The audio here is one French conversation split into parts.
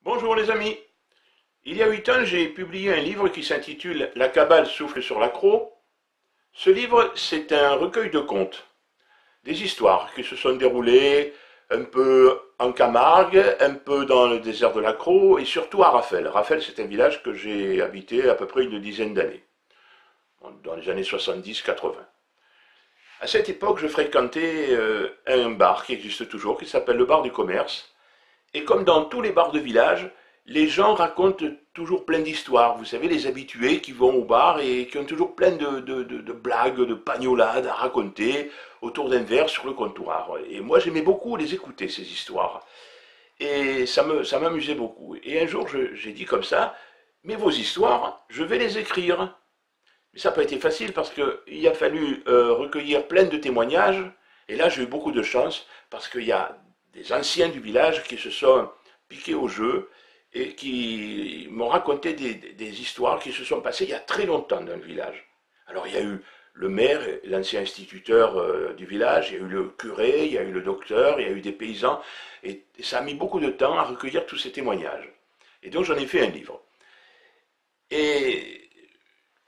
Bonjour les amis. Il y a 8 ans, j'ai publié un livre qui s'intitule La Kabbale souffle sur l'accro. Ce livre, c'est un recueil de contes, des histoires qui se sont déroulées un peu en Camargue, un peu dans le désert de l'Accro et surtout à Raphaël. Raphaël, c'est un village que j'ai habité à peu près une dizaine d'années, dans les années 70-80. À cette époque, je fréquentais un bar qui existe toujours, qui s'appelle le bar du commerce. Et comme dans tous les bars de village, les gens racontent toujours plein d'histoires. Vous savez, les habitués qui vont au bar et qui ont toujours plein de blagues, de pagnolades à raconter autour d'un verre sur le comptoir. Et moi, j'aimais beaucoup les écouter, ces histoires. Et ça m'amusait beaucoup. Et un jour, j'ai dit comme ça, mais vos histoires, je vais les écrire. Mais ça n'a pas été facile parce qu'il a fallu recueillir plein de témoignages. Et là, j'ai eu beaucoup de chance parce qu'il y a des anciens du village qui se sont piqués au jeu et qui m'ont raconté des histoires qui se sont passées il y a très longtemps dans le village. Alors il y a eu le maire, l'ancien instituteur du village, il y a eu le curé, il y a eu le docteur, il y a eu des paysans, et ça a mis beaucoup de temps à recueillir tous ces témoignages. Et donc j'en ai fait un livre. Et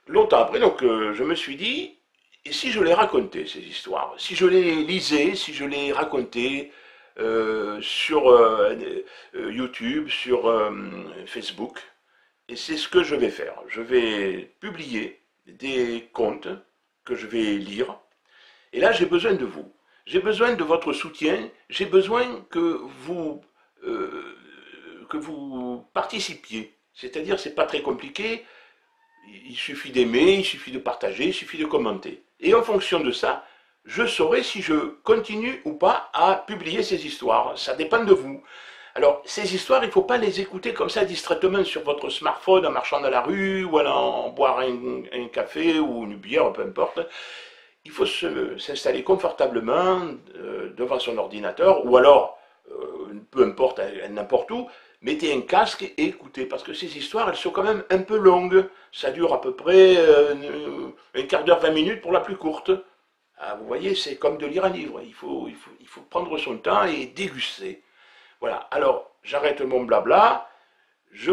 longtemps après, donc, je me suis dit, et si je les racontais, ces histoires, si je les lisais, si je les racontais sur YouTube, sur Facebook, et c'est ce que je vais faire. Je vais publier des contes que je vais lire, et là j'ai besoin de vous. J'ai besoin de votre soutien, j'ai besoin euh, que vous participiez. C'est-à-dire, c'est pas très compliqué, il suffit d'aimer, il suffit de partager, il suffit de commenter. Et en fonction de ça, je saurai si je continue ou pas à publier ces histoires. Ça dépend de vous. Alors, ces histoires, il ne faut pas les écouter comme ça distraitement sur votre smartphone en marchant dans la rue ou allant boire un café ou une bière, peu importe. Il faut s'installer confortablement devant son ordinateur ou alors, peu importe, n'importe où, mettez un casque et écoutez, parce que ces histoires, elles sont quand même un peu longues. Ça dure à peu près un quart d'heure, 20 minutes pour la plus courte. Ah, vous voyez, c'est comme de lire un livre. Il faut prendre son temps et déguster. Voilà, alors j'arrête mon blabla, je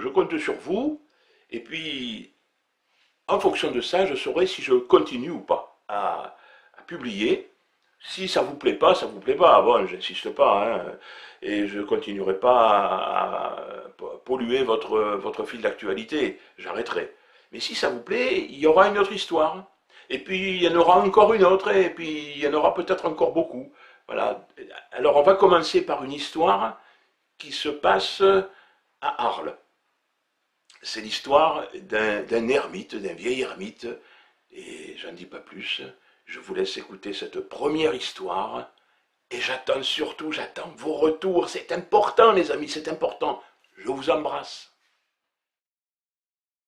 compte sur vous, et puis en fonction de ça, je saurai si je continue ou pas à publier. Si ça vous plaît pas, ça vous plaît pas. Bon, j'insiste pas, hein, et je continuerai pas à polluer votre fil d'actualité. J'arrêterai. Mais si ça vous plaît, il y aura une autre histoire. Et puis il y en aura encore une autre, et puis il y en aura peut-être encore beaucoup. Voilà. Alors on va commencer par une histoire qui se passe à Arles. C'est l'histoire d'un ermite, d'un vieil ermite, et j'en dis pas plus. Je vous laisse écouter cette première histoire, et j'attends vos retours. C'est important, les amis, c'est important. Je vous embrasse.